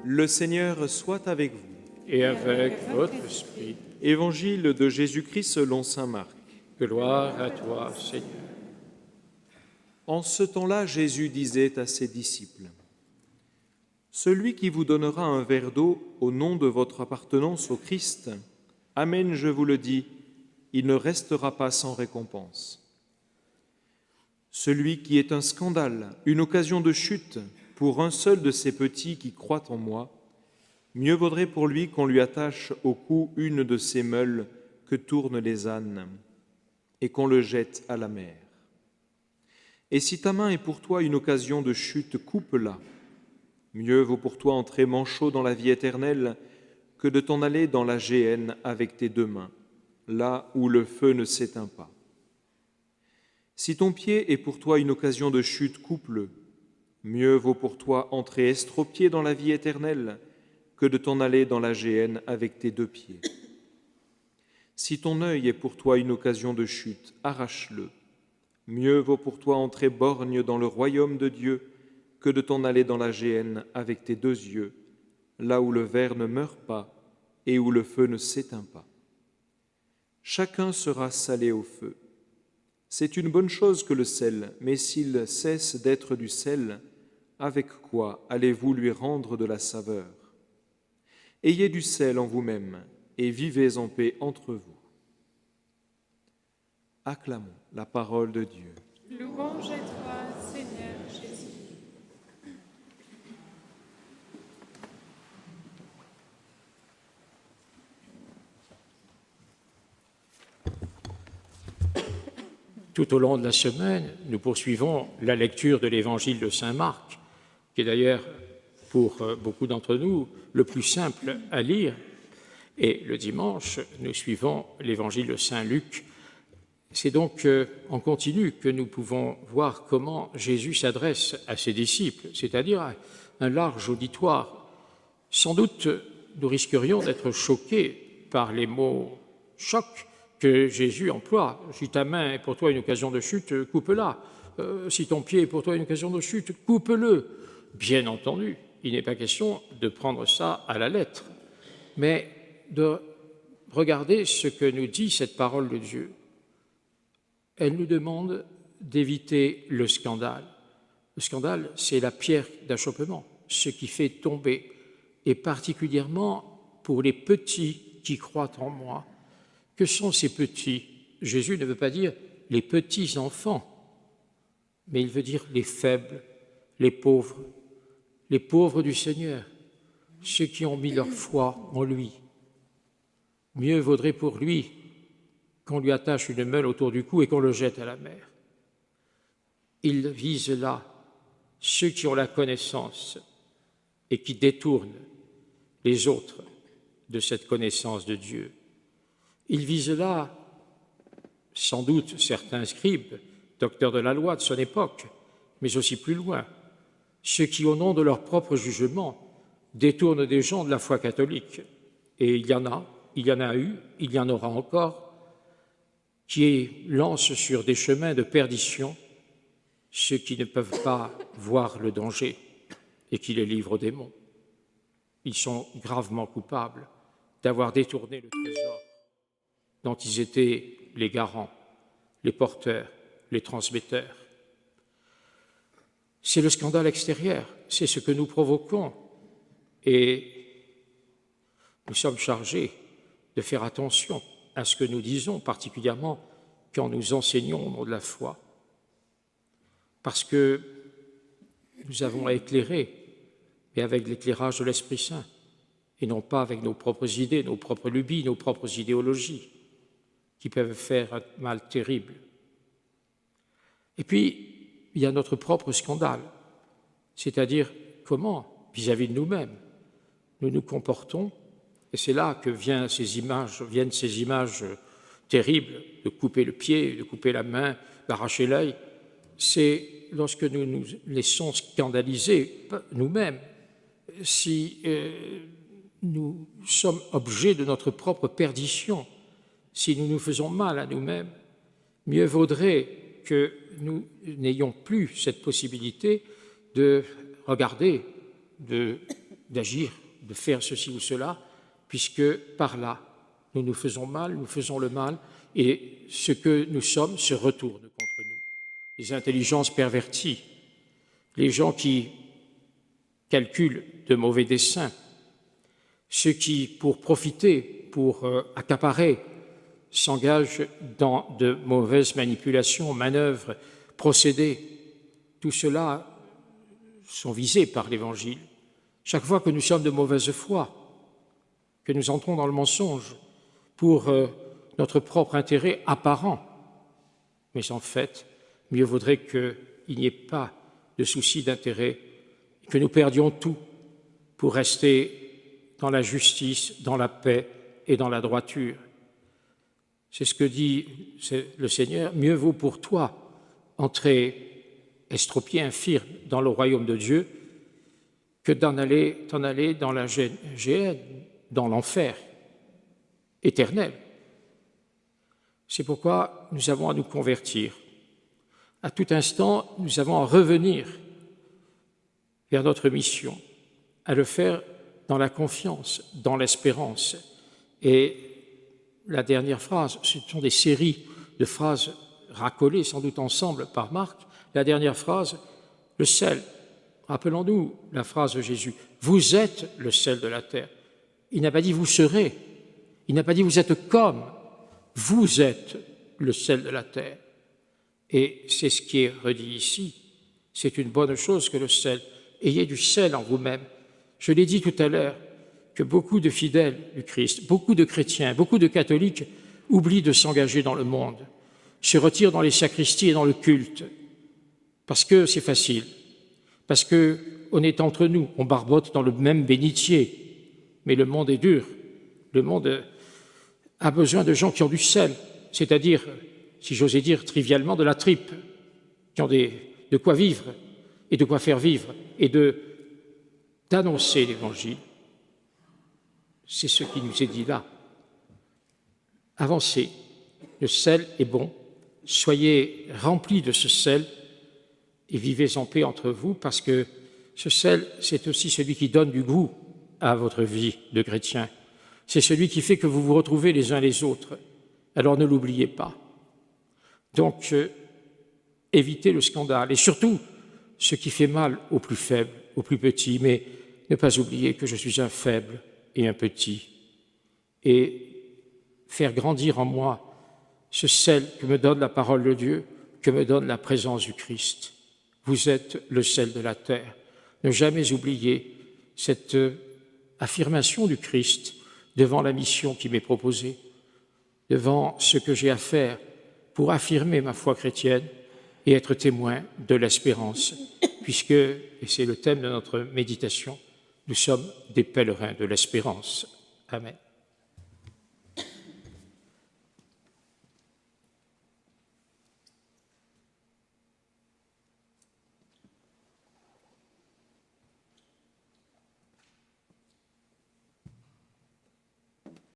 Le Seigneur soit avec vous. Et avec votre esprit. Évangile de Jésus-Christ selon saint Marc. Gloire à toi, Seigneur. En ce temps-là, Jésus disait à ses disciples : « Celui qui vous donnera un verre d'eau au nom de votre appartenance au Christ, amen, je vous le dis, il ne restera pas sans récompense. Celui qui est un scandale, une occasion de chute pour un seul de ces petits qui croient en moi, mieux vaudrait pour lui qu'on lui attache au cou une de ces meules que tournent les ânes et qu'on le jette à la mer. Et si ta main est pour toi une occasion de chute, coupe-la. Mieux vaut pour toi entrer manchot dans la vie éternelle que de t'en aller dans la géhenne avec tes deux mains, là où le feu ne s'éteint pas. Si ton pied est pour toi une occasion de chute, coupe-le. Mieux vaut pour toi entrer estropié dans la vie éternelle que de t'en aller dans la géhenne avec tes deux pieds. Si ton œil est pour toi une occasion de chute, arrache-le. Mieux vaut pour toi entrer borgne dans le royaume de Dieu que de t'en aller dans la géhenne avec tes deux yeux, là où le ver ne meurt pas et où le feu ne s'éteint pas. Chacun sera salé au feu. C'est une bonne chose que le sel, mais s'il cesse d'être du sel, avec quoi allez-vous lui rendre de la saveur ? Ayez du sel en vous-même et vivez en paix entre vous. Acclamons la parole de Dieu. Louange à toi, Seigneur Jésus. Tout au long de la semaine, nous poursuivons la lecture de l'évangile de saint Marc, qui est d'ailleurs, pour beaucoup d'entre nous, le plus simple à lire. Et le dimanche, nous suivons l'évangile de saint Luc. C'est donc en continu que nous pouvons voir comment Jésus s'adresse à ses disciples, c'est-à-dire à un large auditoire. Sans doute, nous risquerions d'être choqués par les mots « choc » que Jésus emploie. Si ta main est pour toi une occasion de chute, coupe-la. Si ton pied est pour toi une occasion de chute, coupe-le. Bien entendu, il n'est pas question de prendre ça à la lettre, mais de regarder ce que nous dit cette parole de Dieu. Elle nous demande d'éviter le scandale. Le scandale, c'est la pierre d'achoppement, ce qui fait tomber, et particulièrement pour les petits qui croient en moi. Que sont ces petits ? Jésus ne veut pas dire les petits enfants, mais il veut dire les faibles, les pauvres du Seigneur, ceux qui ont mis leur foi en lui. Mieux vaudrait pour lui qu'on lui attache une meule autour du cou et qu'on le jette à la mer. Il vise là ceux qui ont la connaissance et qui détournent les autres de cette connaissance de Dieu. Il vise là, sans doute, certains scribes, docteurs de la loi de son époque, mais aussi plus loin, ceux qui, au nom de leur propre jugement, détournent des gens de la foi catholique. Et il y en a eu, il y en aura encore, qui lancent sur des chemins de perdition ceux qui ne peuvent pas voir le danger et qui les livrent aux démons. Ils sont gravement coupables d'avoir détourné le trésor dont ils étaient les garants, les porteurs, les transmetteurs. C'est le scandale extérieur, c'est ce que nous provoquons et nous sommes chargés de faire attention à ce que nous disons, particulièrement quand nous enseignons au nom de la foi, parce que nous avons à éclairer, mais avec l'éclairage de l'Esprit Saint, et non pas avec nos propres idées, nos propres lubies, nos propres idéologies, qui peuvent faire un mal terrible. Et puis, il y a notre propre scandale, c'est-à-dire comment, vis-à-vis de nous-mêmes, nous nous comportons. Et c'est là que viennent ces images terribles de couper le pied, de couper la main, d'arracher l'œil. C'est lorsque nous nous laissons scandaliser nous-mêmes, si nous sommes objets de notre propre perdition, si nous nous faisons mal à nous-mêmes, mieux vaudrait que nous n'ayons plus cette possibilité de regarder, de d'agir, de faire ceci ou cela, puisque par là, nous nous faisons mal, nous faisons le mal, et ce que nous sommes se retourne contre nous. Les intelligences perverties, les gens qui calculent de mauvais desseins, ceux qui, pour profiter, pour accaparer, s'engagent dans de mauvaises manipulations, manœuvres, procédés, tout cela sont visés par l'Évangile. Chaque fois que nous sommes de mauvaise foi, que nous entrons dans le mensonge pour notre propre intérêt apparent, mais en fait, mieux vaudrait qu'il n'y ait pas de souci d'intérêt, que nous perdions tout pour rester dans la justice, dans la paix et dans la droiture. C'est ce que dit le Seigneur, mieux vaut pour toi entrer estropié, infirme dans le royaume de Dieu, que t'en aller dans la géhenne, dans l'enfer éternel. C'est pourquoi nous avons à nous convertir. À tout instant, nous avons à revenir vers notre mission, à le faire dans la confiance, dans l'espérance. Et la dernière phrase, ce sont des séries de phrases racolées sans doute ensemble par Marc. La dernière phrase, le sel. Rappelons-nous la phrase de Jésus. Vous êtes le sel de la terre. Il n'a pas dit vous serez. Il n'a pas dit vous êtes comme. Vous êtes le sel de la terre. Et c'est ce qui est redit ici. C'est une bonne chose que le sel. Ayez du sel en vous-même. Je l'ai dit tout à l'heure que beaucoup de fidèles du Christ, beaucoup de chrétiens, beaucoup de catholiques oublient de s'engager dans le monde, se retirent dans les sacristies et dans le culte, parce que c'est facile, parce qu'on est entre nous, on barbote dans le même bénitier, mais le monde est dur, le monde a besoin de gens qui ont du sel, c'est-à-dire, si j'osais dire trivialement, de la tripe, qui ont de quoi vivre et de quoi faire vivre et d'annoncer l'Évangile. C'est ce qui nous est dit là. Avancez, le sel est bon, soyez remplis de ce sel et vivez en paix entre vous, parce que ce sel, c'est aussi celui qui donne du goût à votre vie de chrétien. C'est celui qui fait que vous vous retrouvez les uns les autres. Alors ne l'oubliez pas. Donc, évitez le scandale et surtout ce qui fait mal aux plus faibles, aux plus petits, mais ne pas oublier que je suis un faible et un petit, et faire grandir en moi ce sel que me donne la parole de Dieu, que me donne la présence du Christ. Vous êtes le sel de la terre. Ne jamais oublier cette affirmation du Christ devant la mission qui m'est proposée, devant ce que j'ai à faire pour affirmer ma foi chrétienne et être témoin de l'espérance, puisque, et c'est le thème de notre méditation, nous sommes des pèlerins de l'espérance. Amen.